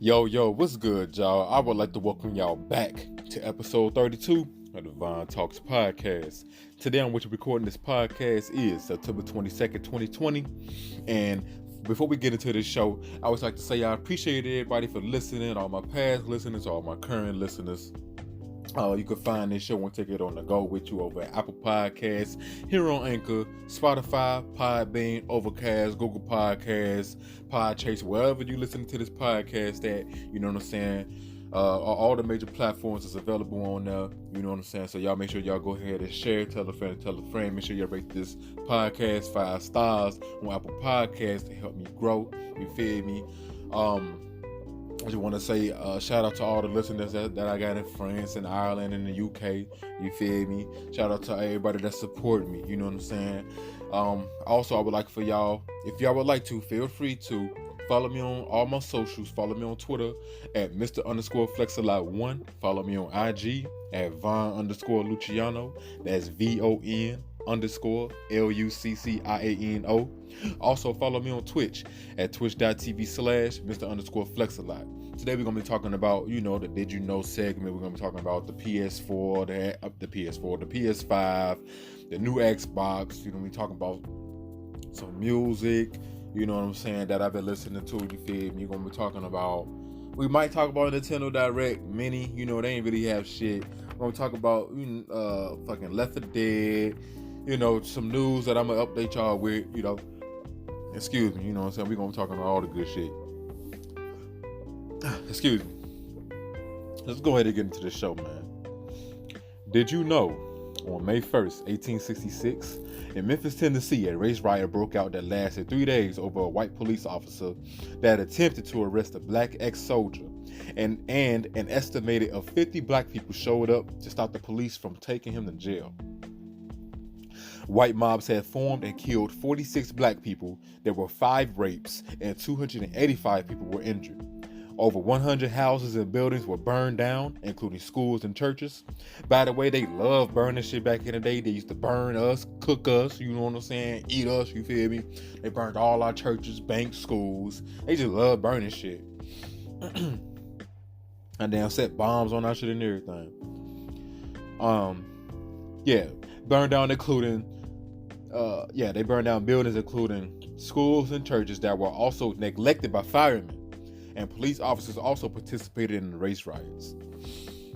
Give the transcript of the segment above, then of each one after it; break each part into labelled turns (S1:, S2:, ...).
S1: Yo, what's good, y'all? I would like to welcome y'all back to episode 32 of the Vine Talks podcast. Today, on which we're recording this podcast is September 22nd, 2020. And before we get into this show, I always like to say I appreciate everybody for listening, all my past listeners, all my current listeners. You can find this show and take it on the go with you over at Apple Podcasts, here on Anchor, Spotify, Podbean, Overcast, Google Podcasts, Podchaser, wherever you listen to this podcast at, you know what I'm saying? All the major platforms is available on there, you know what I'm saying? So y'all make sure y'all go ahead and share, tell a friend, make sure y'all rate this podcast 5 stars on Apple Podcasts to help me grow, you feel me? I just want to say shout out to all the listeners that I got in France and Ireland and the UK. You feel me? Shout out to everybody that support me. You know what I'm saying? Also, I would like for y'all, if y'all would like to, feel free to follow me on all my socials. Follow me on Twitter at Mr_Flexalot1. Follow me on IG at Von_Luciano. That's VON_LUCCIANO. Also follow me on Twitch at twitch.tv/Mr_Flexalot. Today we're gonna be talking about, the Did You Know segment. We're gonna be talking about the PS4, the PS5, the new Xbox. We're talking about some music, you know what I'm saying, that I've been listening to. You feel me? We might talk about Nintendo Direct Mini. They ain't really have shit. We're gonna talk about fucking Left 4 Dead. Some news that I'm gonna update y'all with. Excuse me. You know what I'm saying? We're gonna be talking about all the good shit. Excuse me. Let's go ahead and get into the show, man. Did you know on May 1st, 1866, in Memphis, Tennessee, a race riot broke out that lasted 3 days over a white police officer that attempted to arrest a black ex-soldier. And an estimated of 50 black people showed up to stop the police from taking him to jail. White mobs had formed and killed 46 black people. There were 5 rapes and 285 people were injured. Over 100 houses and buildings were burned down, including schools and churches. By the way, they loved burning shit back in the day. They used to burn us, cook us, you know what I'm saying, eat us, you feel me? They burned all our churches, banks, schools. They just love burning shit. And damn set bombs on our shit and everything. Burned down they burned down buildings including schools and churches that were also neglected by firemen. And police officers also participated in the race riots.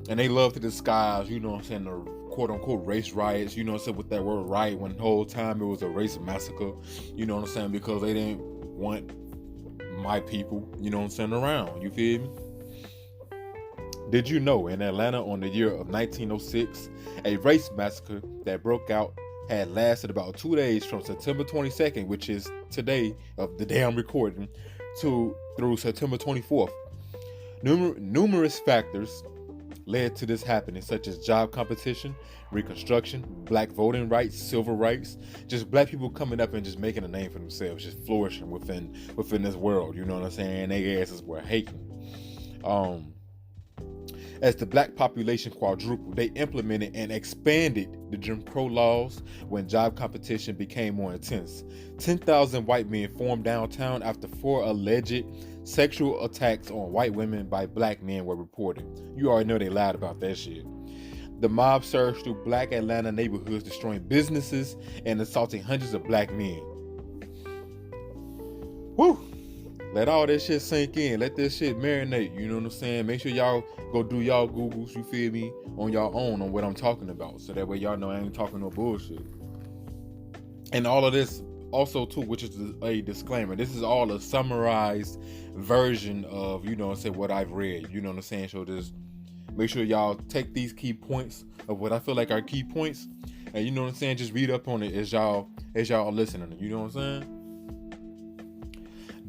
S1: And they love to disguise, you know what I'm saying, the quote-unquote race riots, you know what I'm saying, with that word riot, when the whole time it was a race massacre, you know what I'm saying, because they didn't want my people, you know what I'm saying, around, you feel me? Did you know in Atlanta on the year of 1906, a race massacre that broke out had lasted about 2 days from September 22nd, which is today of the day I'm recording, through September 24th. Numerous factors led to this happening, such as job competition, Reconstruction, black voting rights, civil rights, just black people coming up and just making a name for themselves, just flourishing within this world, you know what I'm saying? They asses were hating. As the black population quadrupled, they implemented and expanded the Jim Crow laws when job competition became more intense. 10,000 white men formed downtown after 4 alleged sexual attacks on white women by black men were reported. You already know they lied about that shit. The mob surged through black Atlanta neighborhoods, destroying businesses and assaulting hundreds of black men. Woo! Let all that shit sink in. Let this shit marinate. You know what I'm saying? Make sure y'all go do y'all Googles, you feel me, on y'all own on what I'm talking about. So that way y'all know I ain't talking no bullshit. And all of this also too, which is a disclaimer, this is all a summarized version of, you know what I'm saying, what I've read. You know what I'm saying? So just make sure y'all take these key points of what I feel like are key points. And you know what I'm saying? Just read up on it as y'all are listening. You know what I'm saying?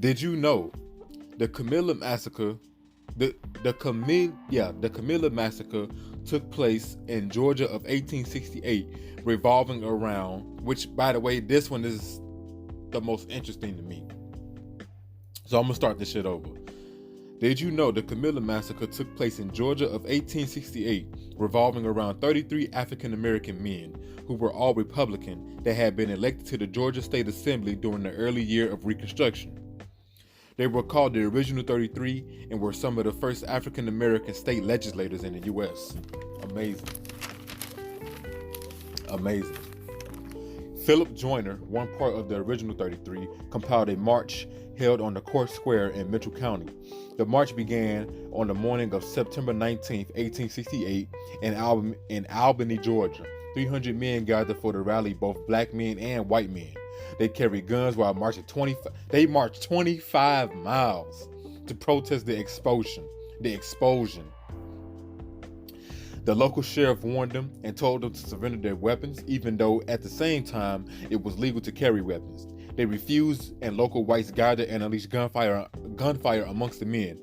S1: Did you know the Camilla Massacre? The Camilla Massacre took place in Georgia of 1868, revolving around, which, by the way, this one is the most interesting to me. So I'm gonna start this shit over. Did you know the Camilla Massacre took place in Georgia of 1868, revolving around 33 African American men who were all Republican that had been elected to the Georgia State Assembly during the early year of Reconstruction. They were called the Original 33 and were some of the first African American state legislators in the U.S. Amazing. Amazing. Philip Joyner, one part of the Original 33, compiled a march held on the Court Square in Mitchell County. The march began on the morning of September 19, 1868, in Albany, Georgia. 300 men gathered for the rally, both black men and white men. They carried guns while marching 25 miles to protest the expulsion. The local sheriff warned them and told them to surrender their weapons, even though at the same time it was legal to carry weapons. They refused, and local whites gathered and unleashed gunfire amongst the men.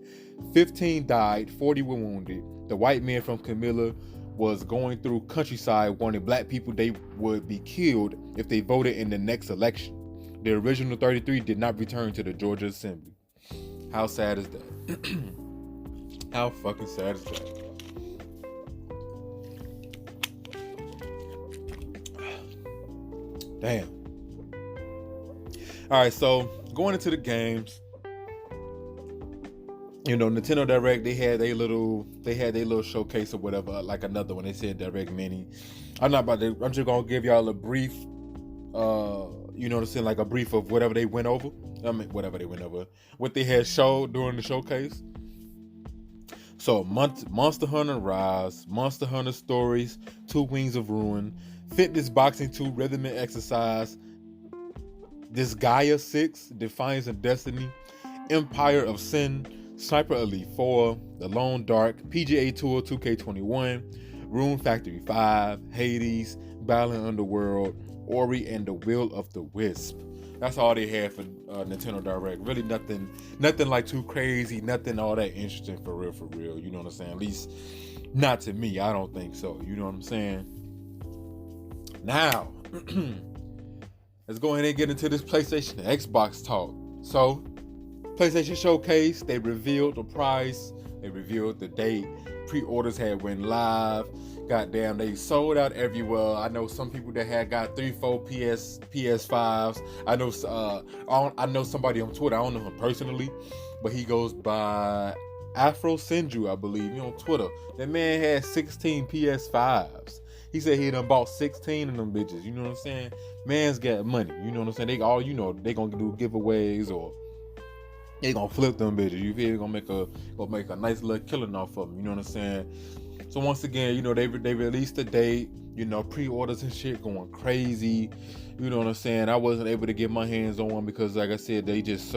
S1: 15 died, 40 were wounded. The white men from Camilla was going through countryside warning black people they would be killed if they voted in the next election. The Original 33 did not return to the Georgia Assembly. How sad is that? How fucking sad is that? Damn. All right, so going into the games, Nintendo Direct, they had their little showcase or whatever, like another one. They said Direct Mini. I'm just gonna give y'all a brief, like a brief of whatever they went over. What they had showed during the showcase. So Monster Hunter Rise, Monster Hunter Stories, 2 Wings of Ruin, Fitness Boxing 2, Rhythm and Exercise, Disgaea 6, Defiance and Destiny, Empire of Sin, Sniper Elite 4, The Lone Dark, PGA Tour 2K21, Rune Factory 5, Hades, Battling Underworld, Ori and the Will of the Wisp. That's all they had for Nintendo Direct. Really nothing like too crazy, nothing all that interesting for real. You know what I'm saying? At least not to me. I don't think so. You know what I'm saying? Now, let's go ahead and get into this PlayStation and Xbox talk. So, PlayStation Showcase, they revealed the price, they revealed the date, pre-orders had went live. Goddamn, they sold out everywhere. I know some people that had got 3-4 PS5s. I know somebody on Twitter. I don't know him personally, but he goes by Afro Senju, I believe, on Twitter. That man had 16 PS5s. He said he done bought 16 of them bitches. You know what I'm saying? Man's got money. You know what I'm saying? They gonna do giveaways or they gonna flip them bitches. You feel? They gonna make a nice little killing off of them. You know what I'm saying? So once again, they released the date. Pre-orders and shit going crazy. You know what I'm saying? I wasn't able to get my hands on one because, like I said, they just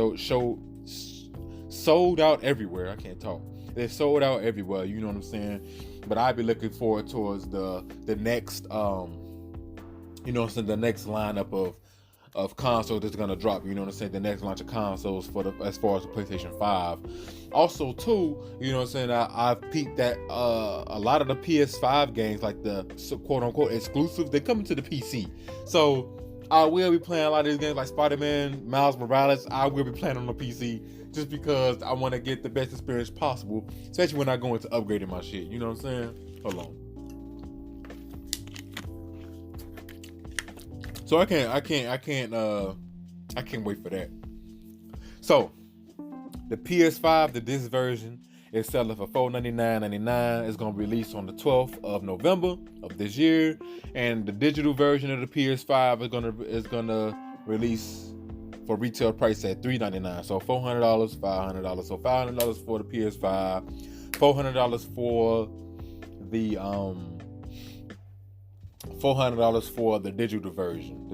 S1: sold out everywhere. I can't talk. They sold out everywhere. You know what I'm saying? But I'd be looking forward towards the next the next lineup of consoles that's gonna drop. You know what I'm saying? The next launch of consoles as far as the PlayStation 5. Also, too, you know what I'm saying? I've peeped that a lot of the PS5 games, like the quote unquote exclusives, they're coming to the PC. So I will be playing a lot of these games like Spider-Man, Miles Morales. I will be playing on the PC just because I want to get the best experience possible, especially when I go into upgrading my shit. You know what I'm saying? Hold on. So I can't wait for that. So the PS5, the disc version, is selling for $499.99. It's gonna release on the 12th of November of this year, and the digital version of the PS5 is gonna release for retail price at $399. So $400, $500. So $500 for the PS5, $400 for the $400 for the digital version.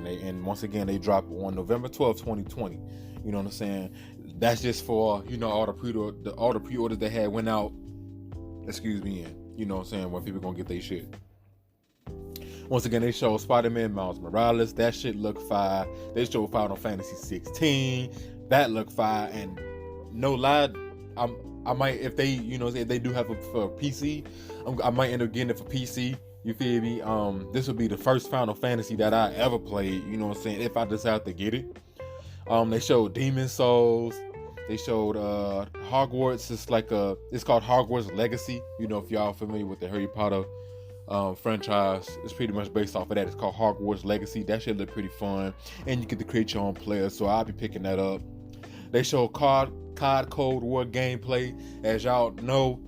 S1: And once again, they drop on November 12th, 2020. You know what I'm saying? That's just for all the pre-orders that had went out. Excuse me, and you know what I'm saying, when people gonna get their shit. Once again, they showed Spider-Man, Miles Morales. That shit looked fire. They showed Final Fantasy 16. That looked fire. And no lie, I might, if they if they do have it for PC, I might end up getting it for PC. You feel me? This will be the first Final Fantasy that I ever played, you know what I'm saying, if I decide to get it. They showed Demon Souls. They showed Hogwarts. It's called Hogwarts Legacy. If y'all familiar with the Harry Potter franchise, it's pretty much based off of that. It's called Hogwarts Legacy. That shit look pretty fun. And you get to create your own players, so I'll be picking that up. They show COD Cold War gameplay. As y'all know,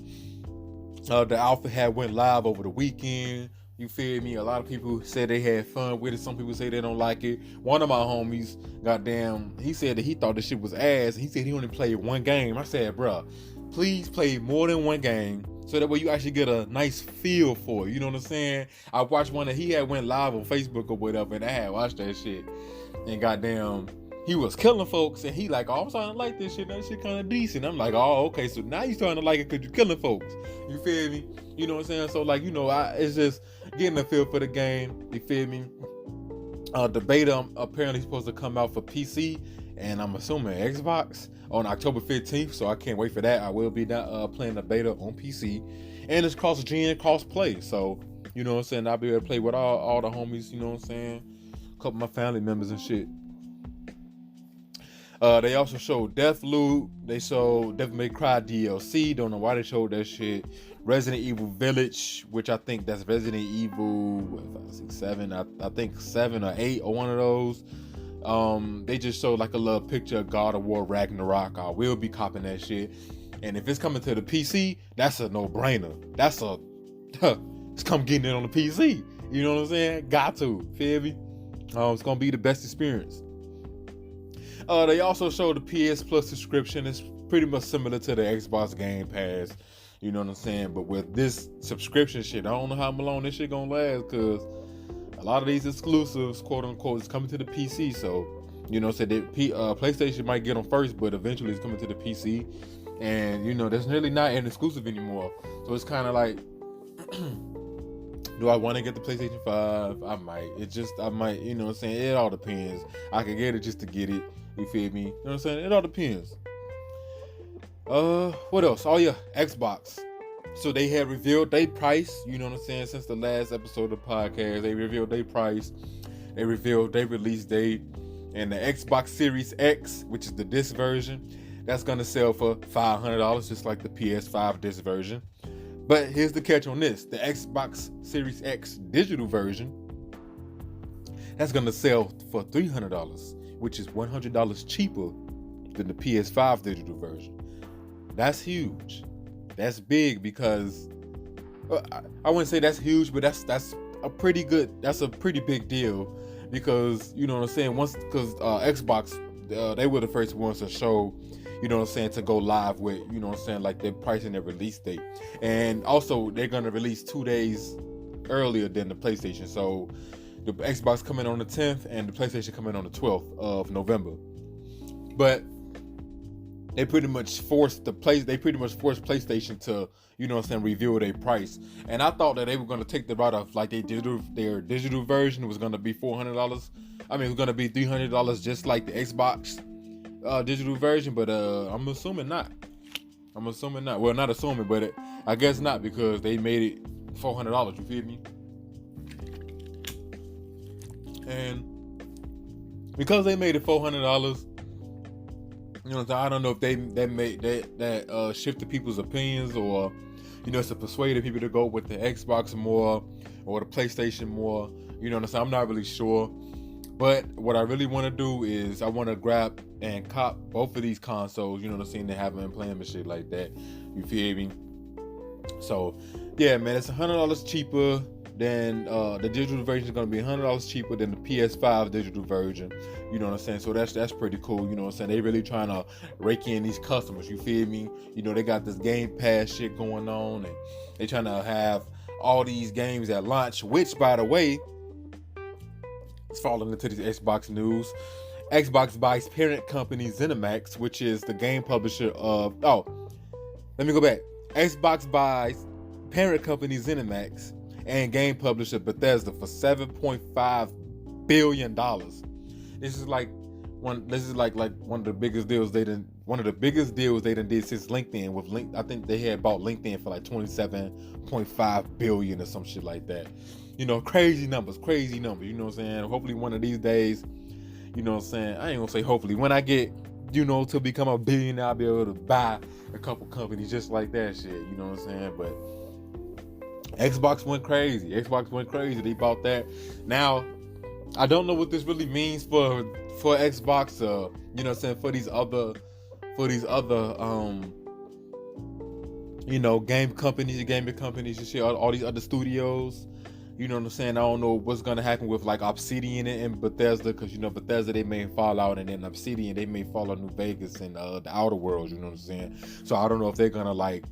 S1: the alpha had went live over the weekend. You feel me? A lot of people said they had fun with it. Some people say they don't like it. One of my homies, goddamn, he said that he thought this shit was ass. He said he only played one game. I said, bruh, please play more than one game so that way you actually get a nice feel for it. You know what I'm saying? I watched one that he had went live on Facebook or whatever, and I had watched that shit. And goddamn, he was killing folks, and he like, oh, I'm starting to like this shit. That shit kind of decent. I'm like, oh, okay, so now you starting to like it because you're killing folks. You feel me? You know what I'm saying? So like, you know, it's just getting a feel for the game. You feel me? The beta apparently supposed to come out for PC, and I'm assuming Xbox on October 15th. So I can't wait for that. I will be playing the beta on PC, and it's cross-gen, cross-play. So you know what I'm saying? I'll be able to play with all the homies. You know what I'm saying? A couple of my family members and shit. They also showed Deathloop. They showed Devil May Cry DLC. Don't know why they showed that shit. Resident Evil Village, which I think that's Resident Evil 7. I think 7 or 8 or one of those. They just showed like a little picture of God of War Ragnarok. I will be copping that shit. And if it's coming to the PC, that's a no-brainer. It's come getting it on the PC. You know what I'm saying? Got to. Feel me? It's gonna be the best experience. They also showed the PS Plus subscription. It's pretty much similar to the Xbox Game Pass. You know what I'm saying? But with this subscription shit, I don't know how long this shit gonna last, because a lot of these exclusives, quote unquote, is coming to the PC. So, you know, PlayStation might get them first, but eventually it's coming to the PC. And, you know, that's really not an exclusive anymore. So it's kind of like, do I want to get the PlayStation 5? I might, you know what I'm saying? It all depends. I could get it just to get it. You feel me? You know what I'm saying? It all depends. What else? Oh yeah, Xbox. So they had revealed their price, you know what I'm saying, since the last episode of the podcast. They revealed their price. They revealed their release date. And the Xbox Series X, which is the disc version, that's gonna sell for $500, just like the PS5 disc version. But here's the catch on this. The Xbox Series X digital version, that's gonna sell for $300, which is $100 cheaper than the PS5 digital version. That's huge. That's big, because I wouldn't say that's huge, but that's a pretty big deal, because you know what I'm saying, because Xbox, they were the first ones to show, you know what I'm saying, to go live with, you know what I'm saying, like their price and their release date. And also they're gonna release 2 days earlier than the PlayStation. So the Xbox coming on the 10th and the PlayStation coming on the 12th of November. But they pretty much forced PlayStation to, you know what I'm saying, reveal their price. And I thought that they were gonna take the route of like their digital version was gonna be $400. I mean, it was gonna be $300 just like the Xbox digital version, but I'm assuming not. Well, not assuming, but I guess not, because they made it $400. You feel me? And because they made it $400, you know, I don't know if they made that shifted people's opinions, or you know, it's to persuade people to go with the Xbox more or the PlayStation more. You know what I'm saying? I'm not really sure. But what I really want to do is I want to grab and cop both of these consoles. You know what I'm saying? They haven't been playing and shit like that. You feel me? So yeah, man, it's $100 cheaper than the digital version is going to be $100 cheaper than the PS5 digital version. You know what I'm saying? So that's pretty cool. You know what I'm saying? They really trying to rake in these customers. You feel me? You know, they got this Game Pass shit going on, and they trying to have all these games at launch, which, by the way, it's falling into this Xbox news. Xbox buys parent company ZeniMax, which is the game publisher of... Oh, let me go back. Xbox buys parent company ZeniMax and game publisher Bethesda for $7.5 billion. This is like one of the biggest deals they done did since LinkedIn. With I think they had bought LinkedIn for like $27.5 billion or some shit like that. You know, crazy numbers. You know what I'm saying? Hopefully one of these days, you know what I'm saying? I ain't gonna say hopefully. When I get, you know, to become a billionaire, I'll be able to buy a couple companies just like that shit. You know what I'm saying? But Xbox went crazy. They bought that. Now, I don't know what this really means for Xbox, you know what I'm saying, for these other for these other gaming companies and shit, all these other studios. You know what I'm saying? I don't know what's gonna happen with like Obsidian and Bethesda, because Bethesda, they made Fallout, and then Obsidian, they made Fallout New Vegas and the Outer Worlds. You know what I'm saying? So I don't know if they're gonna like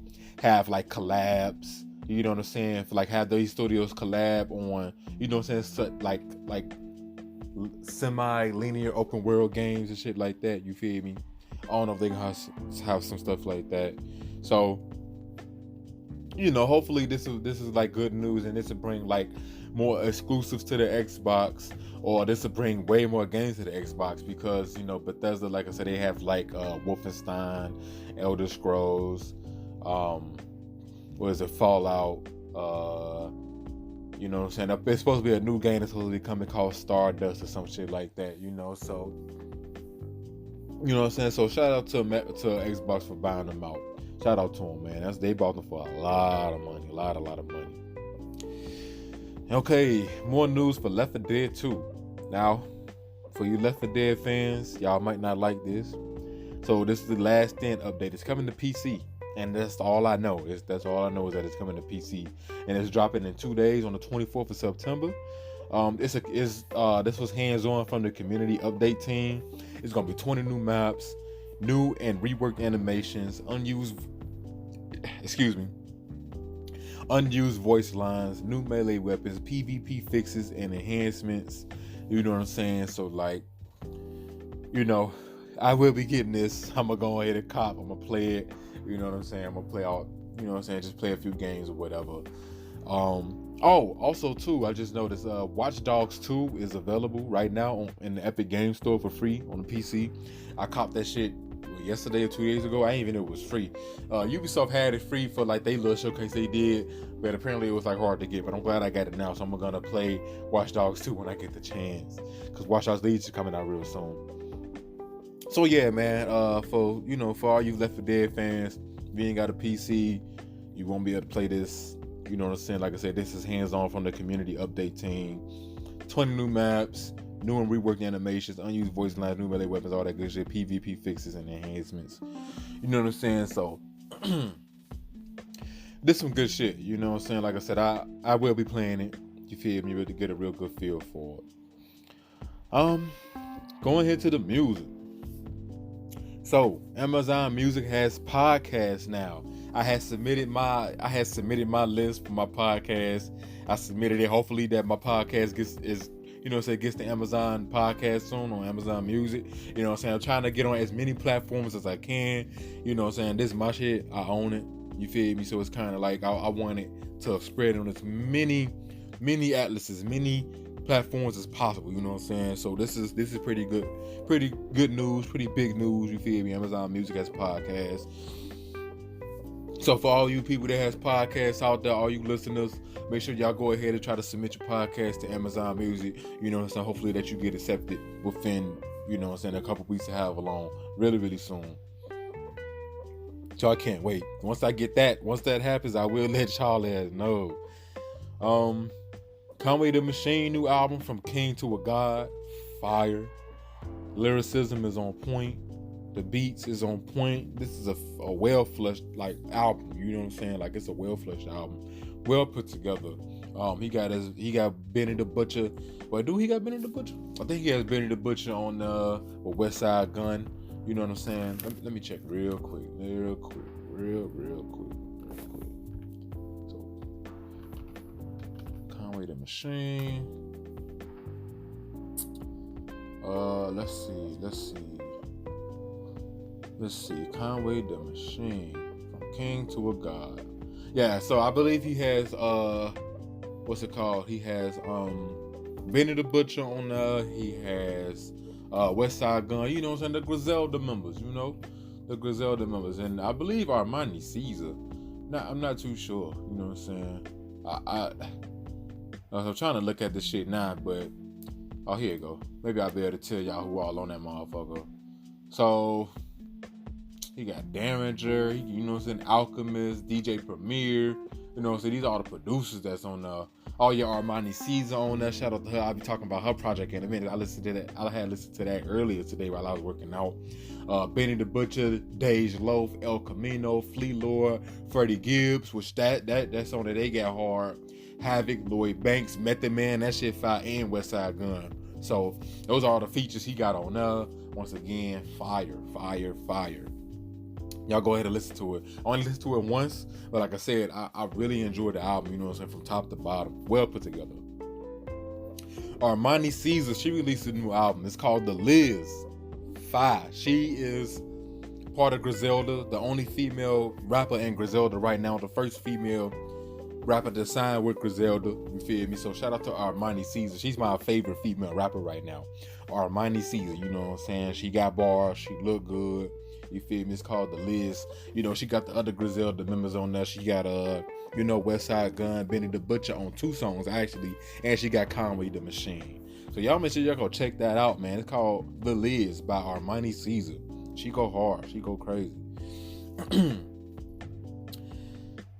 S1: have like collabs. You know what I'm saying? For, like, have these studios collab on, you know what I'm saying, like semi-linear open world games and shit like that. You feel me? I don't know if they can have some stuff like that. So, hopefully this is like good news, and this will bring like more exclusives to the Xbox, or this will bring way more games to the Xbox, because Bethesda, like I said, they have like Wolfenstein, Elder Scrolls, Fallout, you know what I'm saying? It's supposed to be a new game that's supposed to be coming called Stardust or some shit like that, so you know what I'm saying? So shout out to Xbox for buying them out. Shout out to them, man. They bought them for a lot of money. A lot of money. Okay, more news for Left 4 Dead 2. Now, for you Left 4 Dead fans, y'all might not like this. So this is the Last Stand update. It's coming to PC. And that's all I know. That's all I know is that it's coming to PC. And it's dropping in 2 days on the 24th of September. This was hands-on from the community update team. It's gonna be 20 new maps, new and reworked animations, unused voice lines, new melee weapons, PvP fixes and enhancements. You know what I'm saying? So like, I will be getting this. I'm gonna go ahead and cop. I'm gonna play it. You know what I'm saying? I'm gonna play all. You know what I'm saying? Just play a few games or whatever. Also too, I just noticed Watch Dogs 2 is available right now in the Epic Games Store for free on the PC. I copped that shit yesterday or 2 days ago. I didn't even know it was free. Ubisoft had it free for like they little showcase they did, but apparently it was like hard to get. But I'm glad I got it now, so I'm gonna play Watch Dogs 2 when I get the chance, because Watch Dogs Legion is coming out real soon. So yeah, man. For all you Left 4 Dead fans, if you ain't got a PC, you won't be able to play this. You know what I'm saying? Like I said, this is hands-on from the community update team. 20 new maps, new and reworked animations, unused voice lines, new melee weapons, all that good shit, PvP fixes and enhancements. You know what I'm saying? So, this some good shit. You know what I'm saying? Like I said, I will be playing it. You feel me? To get a real good feel for it. Going here to the music. So, Amazon Music has podcasts now. I had submitted my list for my podcast. I submitted it. Hopefully that my podcast gets the Amazon podcast soon on Amazon Music. You know what I'm saying? I'm trying to get on as many platforms as I can. You know what I'm saying? This is my shit. I own it. You feel me? So it's kind of like I want it to spread on as many atlases, many platforms as possible. You know what I'm saying? So this is pretty good news, pretty big news. You feel me? Amazon Music has podcasts. So for all you people that has podcasts out there, all you listeners, make sure y'all go ahead and try to submit your podcast to Amazon Music. You know what I'm saying? Hopefully that you get accepted within, you know what I'm saying, a couple weeks to have along really, really soon. So I can't wait. Once that happens, I will let y'all know. Conway the Machine new album From King to a God, fire. Lyricism is on point. The beats is on point. This is a well-fleshed album. You know what I'm saying? Like, it's a well-fleshed album, well put together. He got Benny the Butcher. Well, do he got Benny the Butcher? I think he has Benny the Butcher on West Side Gun. You know what I'm saying? Let me check real quick. So, Conway the Machine. Let's see. Conway the Machine, From King to a God. Yeah, so I believe he has what's it called? He has Benny the Butcher on he has West Side Gun, you know what I'm saying? The Griselda members, and I believe Armani Caesar. I'm not too sure, you know what I'm saying? I'm trying to look at this shit now, but here you go. Maybe I'll be able to tell y'all who all on that motherfucker. So he got Derringer, you know what I'm saying, Alchemist, DJ Premier, you know what I'm saying? These are all the producers that's on Oh yeah, Armani Caesar on that. Shout out to her. I'll be talking about her project in a minute. I listened to that. I had listened to that earlier today while I was working out. Benny the Butcher, Dej Loaf, El Camino, Flea Lord, Freddie Gibbs, which that song that they got hard. Havoc, Lloyd Banks, Method Man, that shit fire, and Westside Gun. So those are all the features he got on there. Once again, fire. Y'all go ahead and listen to it. I only listened to it once, but like I said, I really enjoyed the album, you know what I'm saying, from top to bottom. Well put together. Armani Caesar, she released a new album. It's called The Liz 5. She is part of Griselda, the only female rapper in Griselda right now, the first female rapper to sign with Griselda, you feel me? So shout out to Armani Caesar. She's my favorite female rapper right now. Armani Caesar, you know what I'm saying? She got bars, she look good. You feel me? It's called The Liz. You know, she got the other Griselda members on there. She got Westside Gun, Benny the Butcher on 2 songs actually, and she got Conway the Machine. So y'all make sure y'all go check that out, man. It's called The Liz by Armani Caesar. She go hard. She go crazy.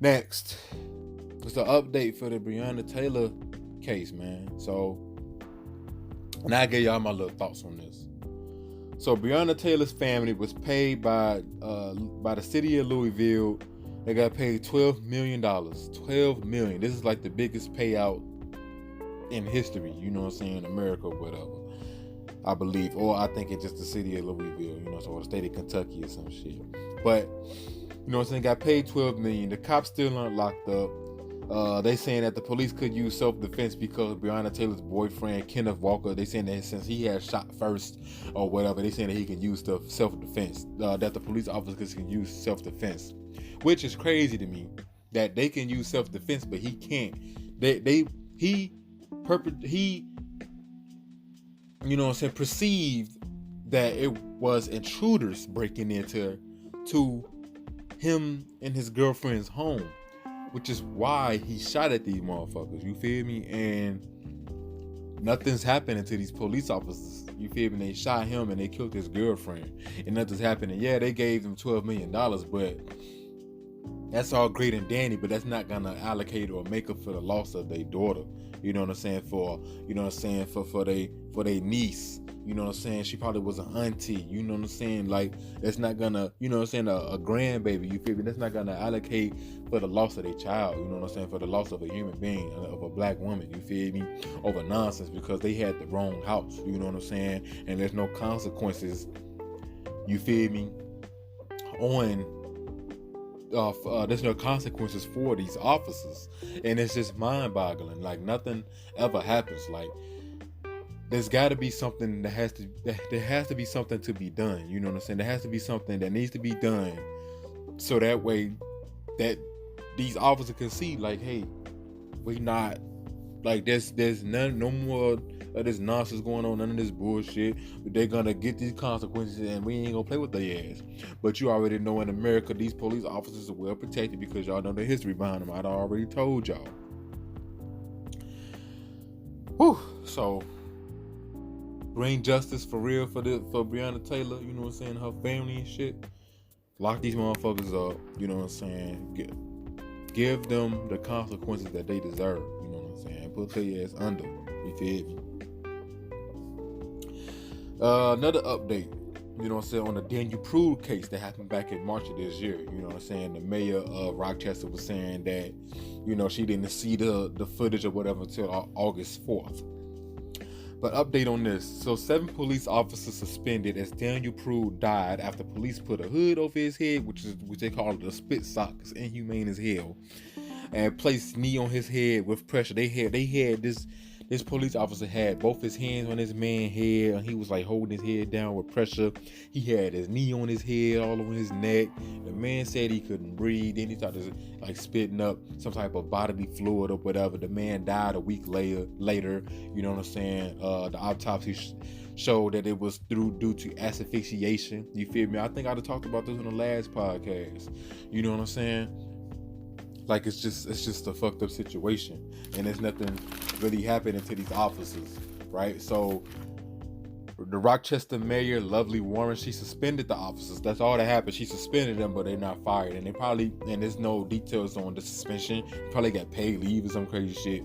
S1: Next, it's an update for the Breonna Taylor case, man. So, and I give y'all my little thoughts on this. So Breonna Taylor's family was paid by the city of Louisville. They got paid $12 million. $12 million. This is like the biggest payout in history, you know what I'm saying, in America or whatever, I believe. Or I think it's just the city of Louisville, you know, so the state of Kentucky or some shit. But, you know what I'm saying, got paid $12 million. The cops still aren't locked up. They saying that the police could use self-defense because Breonna Taylor's boyfriend, Kenneth Walker, they saying that since he had shot first or whatever, they saying that he can use self-defense, that the police officers can use self-defense, which is crazy to me that they can use self-defense, but he can't. He you know what I'm saying, perceived that it was intruders breaking into him and his girlfriend's home, which is why he shot at these motherfuckers, you feel me? And nothing's happening to these police officers, you feel me? They shot him and they killed his girlfriend, and nothing's happening. Yeah, they gave them $12 million, but that's all great and dandy, but that's not gonna allocate or make up for the loss of their daughter, you know what I'm saying, for their niece. You know what I'm saying? She probably was an auntie. You know what I'm saying? Like, that's not gonna, you know what I'm saying, a grandbaby, you feel me? That's not gonna allocate for the loss of their child, you know what I'm saying, for the loss of a human being, of a black woman, you feel me? Over nonsense because they had the wrong house, you know what I'm saying? And there's no consequences, you feel me, there's no consequences for these officers. And it's just mind-boggling. Like, nothing ever happens. Like, there's got to be something there has to be something to be done, you know what I'm saying? There has to be something that needs to be done so that way that these officers can see, like, hey, we not, like, there's no more of this nonsense going on, none of this bullshit. They're gonna get these consequences and we ain't gonna play with their ass. But you already know in America these police officers are well protected because y'all know the history behind them. I already told y'all. Whew. So bring justice for real for Breonna Taylor, you know what I'm saying, her family and shit. Lock these motherfuckers up, you know what I'm saying. Give them the consequences that they deserve, you know what I'm saying. Put their ass under, you feel me? Another update, you know what I'm saying, on the Daniel Prude case that happened back in March of this year. You know what I'm saying? The mayor of Rochester was saying that, you know, she didn't see the footage or whatever until August 4th. But update on this. So 7 police officers suspended as Daniel Prude died after police put a hood over his head, which they call it a spit sock. It's inhumane as hell. And placed knee on his head with pressure. They had this police officer had both his hands on his man's head, and he was like holding his head down with pressure. He had his knee on his head, all over his neck. The man said he couldn't breathe. Then he started like spitting up some type of bodily fluid or whatever. The man died a week later. You know what I'm saying? The autopsy showed that it was due to asphyxiation. You feel me? I think I'd have talked about this on the last podcast. You know what I'm saying? Like, it's just a fucked up situation, and there's nothing really happening to these officers, right? So the Rochester mayor, Lovely Warren, she suspended the officers. That's all that happened. She suspended them, but they're not fired, and there's no details on the suspension. Probably got paid leave or some crazy shit.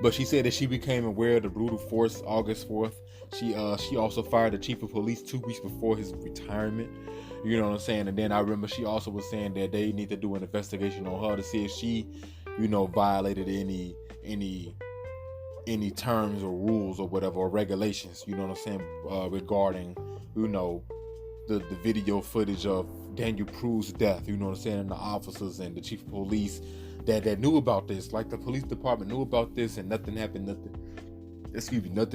S1: But she said that she became aware of the brutal force August 4th. She also fired the chief of police 2 weeks before his retirement. You know what I'm saying? And then I remember she also was saying that they need to do an investigation on her to see if she, violated any terms or rules or whatever, or regulations, you know what I'm saying, regarding, the video footage of Daniel Prue's death, you know what I'm saying, and the officers and the chief of police that knew about this. Like, the police department knew about this and nothing happened, nothing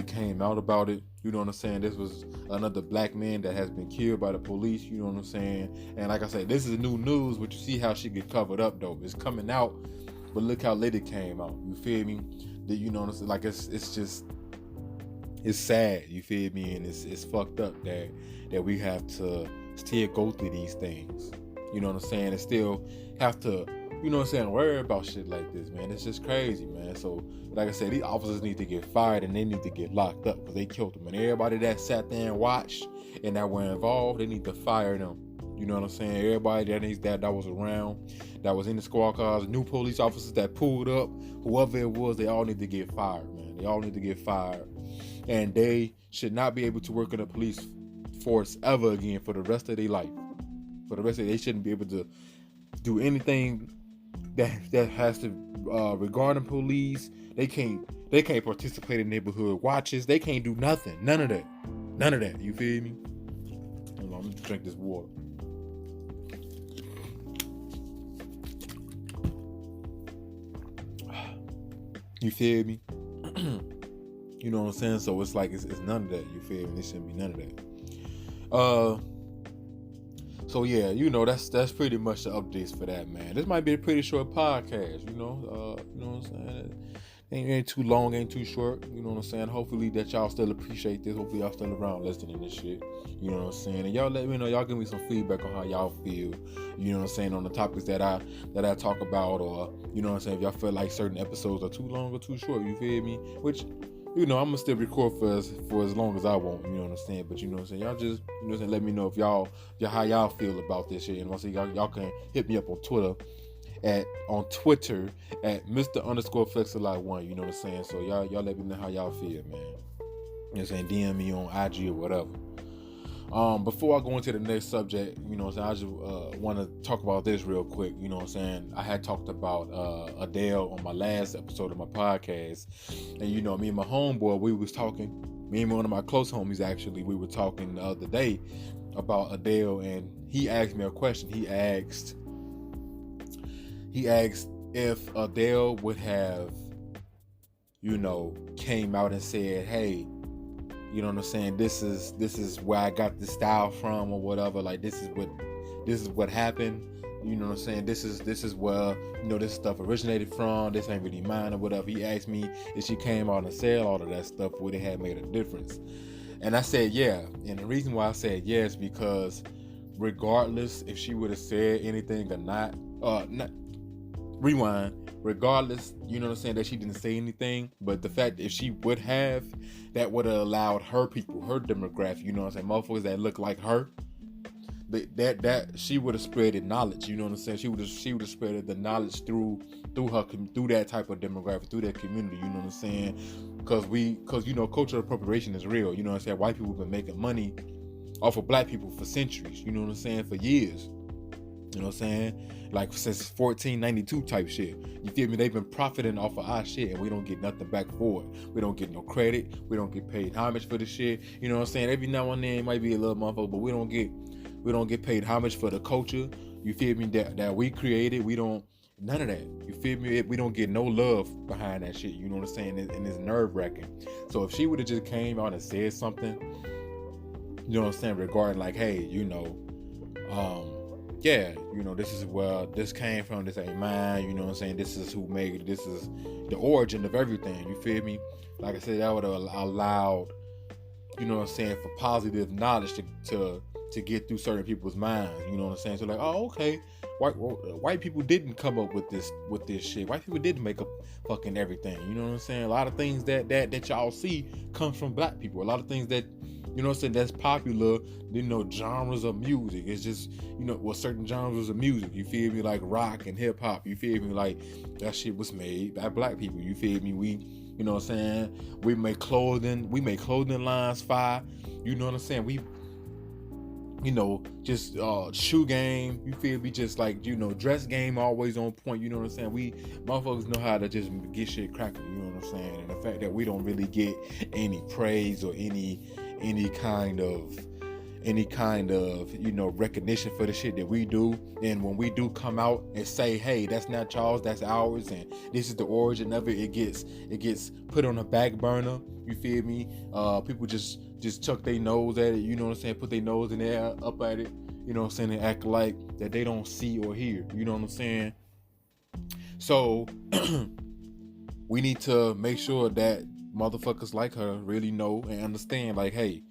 S1: came out about it, you know what I'm saying. This was another black man that has been killed by the police, you know what I'm saying. And like I said, this is new news, but you see how she get covered up though. It's coming out, but look how late it came out, you feel me? That, you know what I'm saying, like it's sad, you feel me? And it's fucked up that we have to still go through these things, you know what I'm saying, and still have to, you know what I'm saying, worry about shit like this, man. It's just crazy, man. So, like I said, these officers need to get fired and they need to get locked up because they killed them. And everybody that sat there and watched and that were involved, they need to fire them. You know what I'm saying? Everybody that was around, that was in the squad cars, new police officers that pulled up, whoever it was, they all need to get fired, man. They all need to get fired. And they should not be able to work in the police force ever again for the rest of their life. They shouldn't be able to do anything that has to regarding police. They can't participate in neighborhood watches. They can't do nothing. None of that. You feel me? Hold on, let me drink this water. You feel me? You know what I'm saying? So it's like it's none of that. You feel me? There shouldn't be none of that. So yeah, that's pretty much the updates for that, man. This might be a pretty short podcast, you know what I'm saying? Ain't too long, ain't too short, you know what I'm saying? Hopefully that y'all still appreciate this. Hopefully y'all still around listening to this shit, you know what I'm saying? And y'all let me know, y'all give me some feedback on how y'all feel, you know what I'm saying, on the topics that I talk about, or, you know what I'm saying, if y'all feel like certain episodes are too long or too short, you feel me? Which, I'm gonna still record for as long as I want, you know what I'm saying? But you know what I'm saying, y'all just, you know what I'm saying, let me know if y'all how y'all feel about this shit. And once again, y'all can hit me up on Twitter at Mr_Flexalot1, you know what I'm saying? So y'all let me know how y'all feel, man. You know what I'm saying? DM me on IG or whatever. Before I go into the next subject, you know what I'm saying, I just want to talk about this real quick, you know what I'm saying. I had talked about Adele on my last episode of my podcast, and me and my homeboy, we was talking, me and one of my close homies actually, we were talking the other day about Adele, and he asked me a question. He asked if Adele would have, came out and said, hey, you know what I'm saying, this is where I got the style from, or whatever, like this is what happened, you know what I'm saying, this is where, this stuff originated from, this ain't really mine, or whatever. He asked me if she came out and said all of that stuff, would it have made a difference? And I said yeah. And the reason why I said yes, because regardless if she would have said anything or not, regardless, you know what I'm saying, that she didn't say anything, but the fact that if she would have, that would have allowed her people, her demographic, you know what I'm saying, motherfuckers that look like her, that she would have spreaded knowledge, you know what I'm saying, she would have spreaded the knowledge through that type of demographic, through that community, you know what I'm saying, because cultural appropriation is real, you know what I'm saying. White people have been making money off of black people for centuries, you know what I'm saying, for years. You know what I'm saying? Like since 1492 type shit. You feel me? They've been profiting off of our shit and we don't get nothing back for it. We don't get no credit. We don't get paid homage for the shit. You know what I'm saying? Every now and then it might be a little motherfucker, but we don't get paid homage for the culture. You feel me? That we created. We don't, none of that. You feel me? We don't get no love behind that shit. You know what I'm saying? And it's nerve wracking. So if she would have just came out and said something, you know what I'm saying, regarding like, hey, yeah, this is where this came from, this ain't mine, you know what I'm saying, this is who made it, this is the origin of everything, you feel me? Like I said, that would have allowed, you know what I'm saying, for positive knowledge to get through certain people's minds, you know what I'm saying? So like, oh, okay, white people didn't come up with this shit. White people didn't make up fucking everything, you know what I'm saying? A lot of things that y'all see come from black people. A lot of things that, you know what I'm saying, that's popular, genres of music. It's just, certain genres of music, you feel me, like rock and hip hop, you feel me, like that shit was made by black people, you feel me? You know what I'm saying? We make clothing lines fire. You know what I'm saying? We, just shoe game, you feel me? Just like, dress game always on point, you know what I'm saying? We motherfuckers know how to just get shit cracking, you know what I'm saying? And the fact that we don't really get any praise or any kind of recognition for the shit that we do. And when we do come out and say, hey, that's not y'all's, that's ours, and this is the origin of it, it gets put on the back burner, you feel me? People just chuck their nose at it, you know what I'm saying? Put their nose in the air up at it, you know what I'm saying? And act like that they don't see or hear, you know what I'm saying? So we need to make sure that motherfuckers like her really know and understand, like, hey,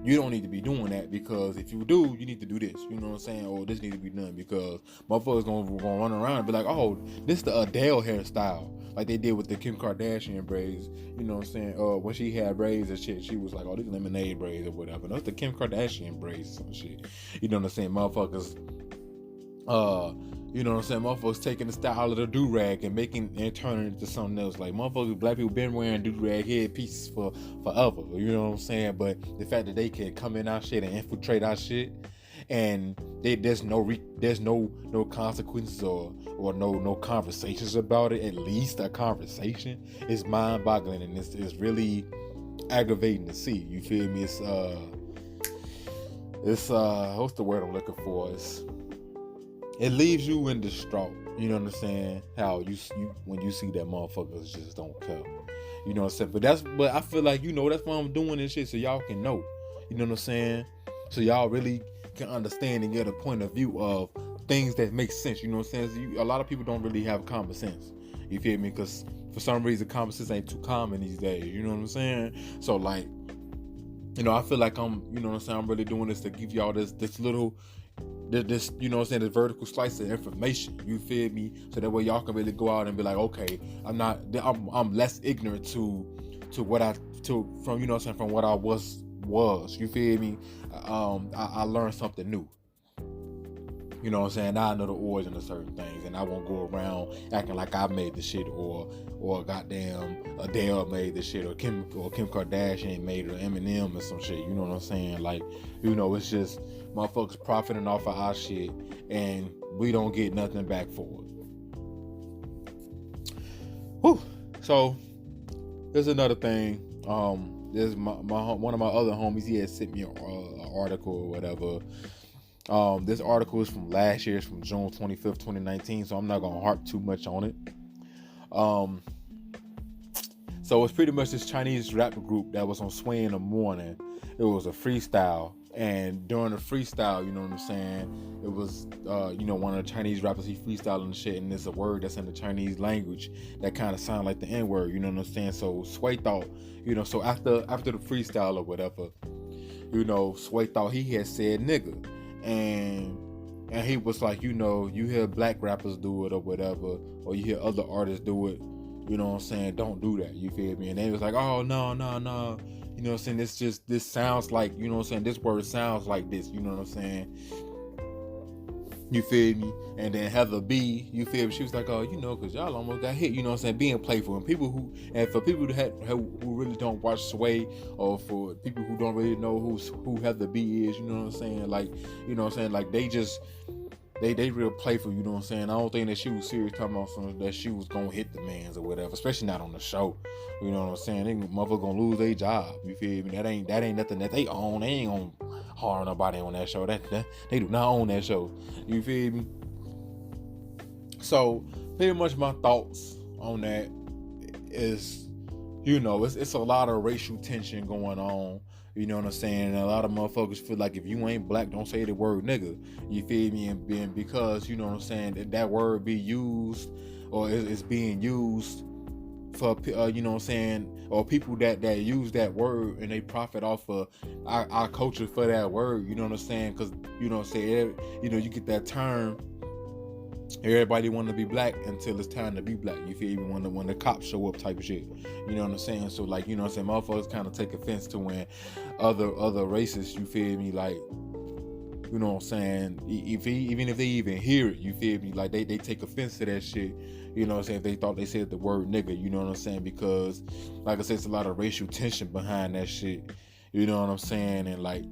S1: you don't need to be doing that, because if you do, you need to do this. You know what I'm saying? Or this needs to be done, because motherfuckers gonna run around and be like, oh, this is the Adele hairstyle, like they did with the Kim Kardashian braids. You know what I'm saying? When she had braids and shit, she was like, oh, these lemonade braids or whatever. That's the Kim Kardashian braids and shit. You know what I'm saying? Motherfuckers, you know what I'm saying? Motherfuckers taking the style of the do-rag and turning it into something else. Like, motherfuckers, black people been wearing do-rag headpieces for forever. You know what I'm saying? But the fact that they can come in our shit and infiltrate our shit, and there's no consequences or no conversations about it, at least a conversation, is mind-boggling, and it's really aggravating to see. You feel me? It's what's the word I'm looking for? It leaves you in distraught. You know what I'm saying? How you when you see that motherfuckers just don't care. You know what I'm saying? But I feel like, that's why I'm doing this shit, so y'all can know. You know what I'm saying? So y'all really can understand and get a point of view of things that make sense. You know what I'm saying? A lot of people don't really have common sense. You feel me? Because for some reason, common sense ain't too common these days. You know what I'm saying? So like, I feel like I'm really doing this to give y'all this little, this, you know what I'm saying, this vertical slice of information, you feel me? So that way y'all can really go out and be like, okay, I'm less ignorant from what I was, you feel me? I learned something new. You know what I'm saying? Now I know the origin of certain things, and I won't go around acting like I made the shit, or goddamn Adele made the shit, or Kim Kardashian made it, or Eminem or some shit. You know what I'm saying? Like, it's just motherfuckers profiting off of our shit, and we don't get nothing back for it. Whew. So there's another thing. There's one of my other homies. He had sent me an article or whatever. This article is from last year. It's from June 25th, 2019, so I'm not going to harp too much on it. So it's pretty much this Chinese rap group that was on Sway in the Morning. It was a freestyle, and during the freestyle, you know what I'm saying, it was, one of the Chinese rappers, he freestyling and shit, and there's a word that's in the Chinese language that kind of sound like the N-word, you know what I'm saying? So Sway thought, so after the freestyle or whatever, Sway thought he had said nigga. And he was like, you hear black rappers do it or whatever, or you hear other artists do it, you know what I'm saying, don't do that, you feel me? And they was like, oh, no, you know what I'm saying, this sounds like, you know what I'm saying, this word sounds like this, you know what I'm saying, you feel me? And then Heather B, you feel me, she was like, oh, because y'all almost got hit, you know what I'm saying, being playful. And for people who really don't watch Sway, or for people who don't really know who Heather B is, you know what I'm saying, like, you know what I'm saying, like, they real playful, you know what I'm saying. I don't think that she was serious talking about something that she was gonna hit the mans or whatever, especially not on the show. You know what I'm saying? They motherfuckers gonna lose their job. You feel me? That ain't nothing that they own. They ain't gonna harm nobody on that show. That they do not own that show. You feel me? So pretty much my thoughts on that is, it's a lot of racial tension going on. You know what I'm saying? And a lot of motherfuckers feel like if you ain't black, don't say the word nigga. You feel me? And because, you know what I'm saying, that word be used, or is being used for, you know what I'm saying, or people that use that word and they profit off of our culture for that word. You know what I'm saying? Because, you know what I'm saying, you get that term, everybody want to be black until it's time to be black. You feel me? When the cops show up type of shit. You know what I'm saying? So, like, you know what I'm saying, motherfuckers kind of take offense to when other races, you feel me, like, You know what I'm saying? Even if they even hear it, you feel me? Like they take offense to that shit. You know what I'm saying? If they thought they said the word nigga, you know what I'm saying? Because, like I said, it's a lot of racial tension behind that shit. You know what I'm saying? And like,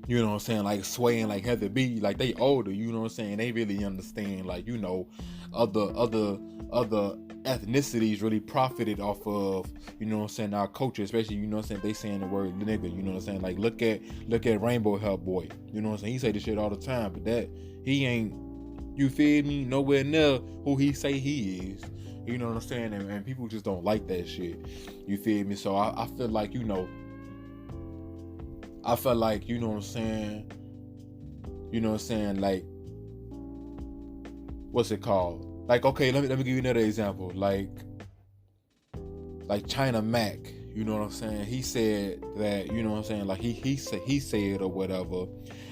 S1: you know what I'm saying, like swaying like Heather B, like they older, you know what I'm saying, they really understand, like, you know, other ethnicities really profited off of, you know what I'm saying, our culture, especially, you know what I'm saying, they saying the word nigga, you know what I'm saying, like look at Rainbow Hair Boy, you know what I'm saying, he say this shit all the time, but that he ain't, you feel me, nowhere near who he say he is, you know what I'm saying, and people just don't like that shit, you feel me, so I feel like, you know, I felt like, you know what I'm saying, like, what's it called? Like, okay, let me give you another example. Like China Mac, you know what I'm saying? He said that, you know what I'm saying, like he said or whatever.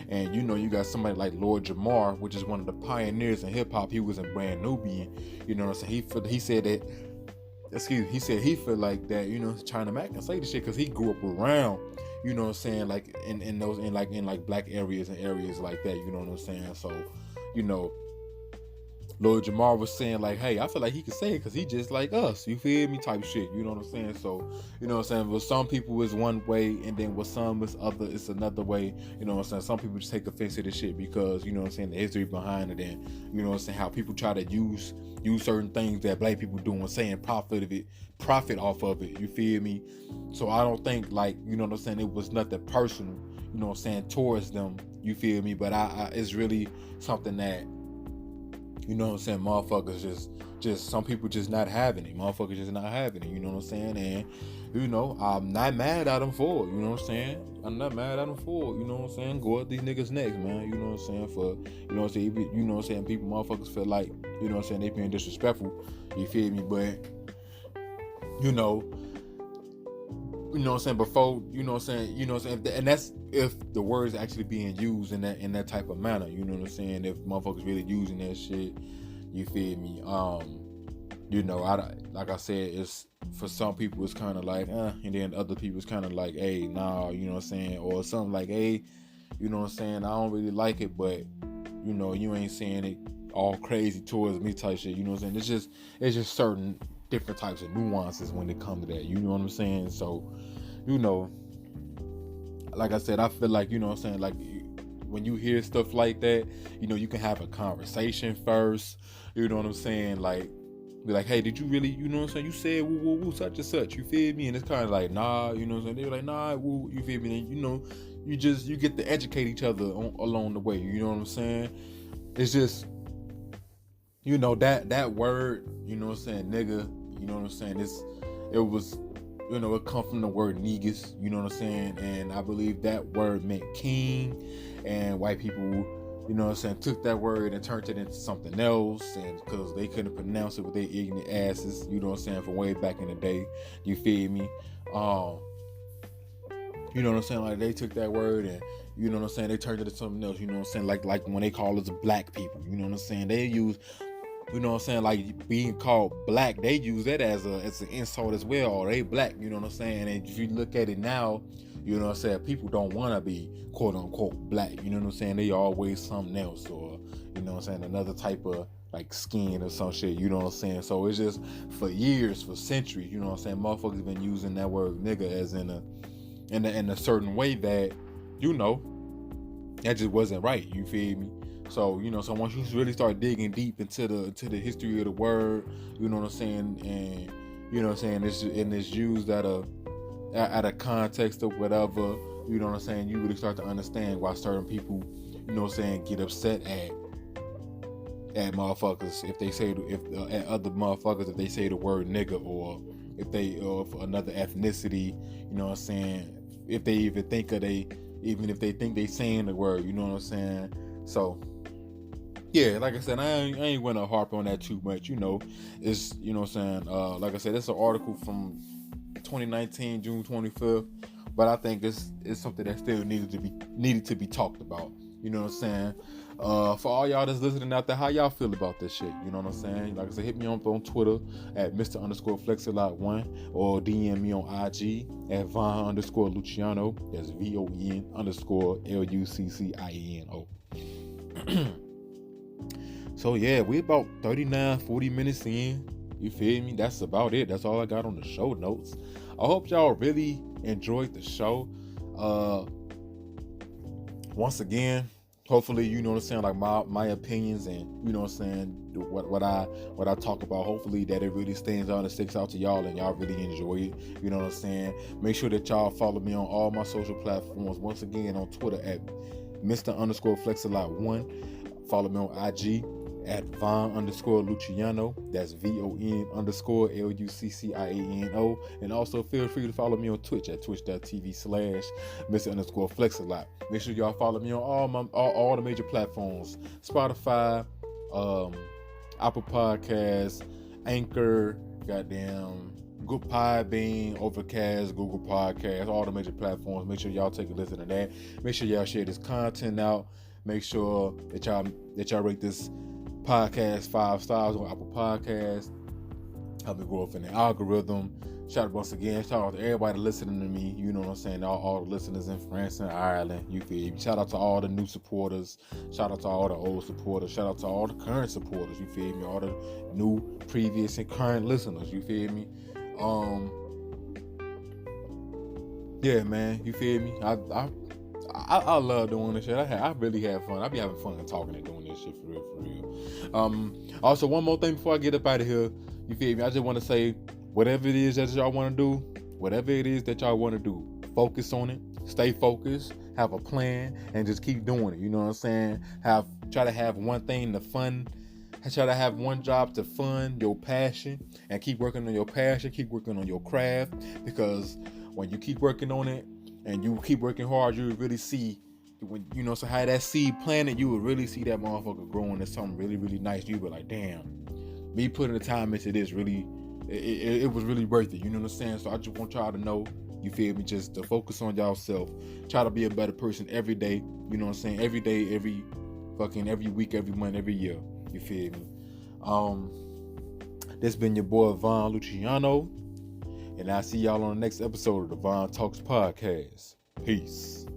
S1: And you know, you got somebody like Lord Jamar, which is one of the pioneers in hip hop. He was in Brand Nubian, you know what I'm saying? He said that, he said he feel like that, you know, China Mac can say this shit because he grew up around, you know what I'm saying, like in those in black areas and areas like that, you know what I'm saying? So, you know, Lord Jamar was saying like, hey, I feel like he could say it because he just like us, you feel me, type shit, you know what I'm saying? So, you know what I'm saying, with some people it's one way, and then with some it's another way, you know what I'm saying? Some people just take offense to this shit because, you know what I'm saying, the history behind it, and you know what I'm saying, how people try to use certain things that black people do and saying profit off of it, you feel me? So I don't think, like, you know what I'm saying, it was nothing personal, you know what I'm saying, towards them, you feel me? But I it's really something that, you know what I'm saying, motherfuckers just some people just not having it. Motherfuckers just not having it, you know what I'm saying? And, you know, I'm not mad at them for it, you know what I'm saying? I'm not mad at them for it, you know what I'm saying? Go at these niggas next, man, you know what I'm saying? For, you know what I'm saying, you know what I'm saying, people, motherfuckers feel like, you know what I'm saying, they being disrespectful, you feel me? But, you know what I'm saying, before, you know what I'm saying, and that's if the words actually being used in that type of manner, you know what I'm saying, if motherfuckers really using that shit, you feel me? You know, like I said, it's, for some people it's kind of like, and then other people it's kind of like, hey, nah, you know what I'm saying, or something like, hey, you know what I'm saying, I don't really like it, but, you know, you ain't saying it all crazy towards me type shit, you know what I'm saying, it's just certain different types of nuances when it comes to that, you know what I'm saying? So, you know, like I said, I feel like, you know what I'm saying, like, when you hear stuff like that, you know, you can have a conversation first, you know what I'm saying, like, be like, hey, did you really, you know what I'm saying, you said woo woo woo such and such, you feel me? And it's kind of like, nah, you know what I'm saying, they're like, nah, woo, you feel me? And, you know, you get to educate each other along the way, you know what I'm saying? It's just, you know, that word, you know what I'm saying, nigga, you know what I'm saying, it was, you know, it come from the word negus, you know what I'm saying, and I believe that word meant king, and white people, you know what I'm saying, took that word and turned it into something else, and because they couldn't pronounce it with their ignorant asses, you know what I'm saying, from way back in the day, you feel me? You know what I'm saying, like, they took that word and, you know what I'm saying, they turned it into something else, you know what I'm saying, like when they call us black people, you know what I'm saying, they use, you know what I'm saying, like being called black, they use that as an insult as well, or they black, you know what I'm saying, and if you look at it now, you know what I'm saying, people don't want to be quote unquote black, you know what I'm saying, they always something else, or, you know what I'm saying, another type of like skin or some shit, you know what I'm saying, so it's just, for years, for centuries, you know what I'm saying, motherfuckers been using that word nigga as in a certain way that, you know, that just wasn't right, you feel me? So, you know, so once you really start digging deep into the history of the word, you know what I'm saying, and, you know what I'm saying, it's used at a context or whatever, you know what I'm saying, you really start to understand why certain people, you know what I'm saying, get upset at motherfuckers if they say, at other motherfuckers if they say the word nigga, or for another ethnicity, you know what I'm saying, if they even think if they think they saying the word, you know what I'm saying. So yeah, like I said, I ain't gonna harp on that too much, you know. It's, you know what I'm saying, like I said, it's an article from 2019, June 25th, but I think it's something that still needed to be talked about, you know what I'm saying. For all y'all that's listening out there, how y'all feel about this shit? You know what I'm saying? Like I said, hit me up on Twitter at Mr_Flexalot1 or DM me on IG at Von_Luciano. That's VON_LUCCIANO. So yeah, we about 39-40 minutes in. You feel me? That's about it. That's all I got on the show notes. I hope y'all really enjoyed the show. Once again, hopefully, you know what I'm saying, like my opinions and, you know what I'm saying, what I talk about, hopefully that it really stands out and sticks out to y'all and y'all really enjoy it. You know what I'm saying? Make sure that y'all follow me on all my social platforms. Once again, on Twitter at Mr_Flexalot1. Follow me on IG at Von_Luciano. That's VON_LUCCIANO. And also feel free to follow me on Twitch at twitch.tv/Mr_Flexalot. Make sure y'all follow me on all the major platforms: Spotify, Apple Podcasts, Anchor, goddamn Good Podbean, Overcast, Google Podcasts, all the major platforms. Make sure y'all take a listen to that. Make sure y'all share this content out. Make sure that y'all rate this podcast 5 stars on Apple Podcasts. Help me grow up in the algorithm. Shout out to everybody listening to me. You know what I'm saying? All the listeners in France and Ireland. You feel me? Shout out to all the new supporters. Shout out to all the old supporters. Shout out to all the current supporters. You feel me? All the new, previous, and current listeners. You feel me? Yeah, man. You feel me? I love doing this shit. I really have fun. I be having fun talking and doing this shit for real. Also, one more thing before I get up out of here. You feel me? I just want to say, whatever it is that y'all want to do, focus on it. Stay focused. Have a plan and just keep doing it. You know what I'm saying? Try to have one thing to fund. Try to have one job to fund your passion and keep working on your passion. Keep working on your craft, because when you keep working on it and you keep working hard, you really see so how that seed planted, you would really see that motherfucker growing into something really, really nice. You be like, damn, me putting the time into this really, it was really worth it. You know what I'm saying? So I just want y'all to know, you feel me, just to focus on y'all self. Try to be a better person every day. You know what I'm saying? Every day, every week, every month, every year. You feel me? This been your boy Von Luciano, and I'll see y'all on the next episode of the Von Talks Podcast. Peace.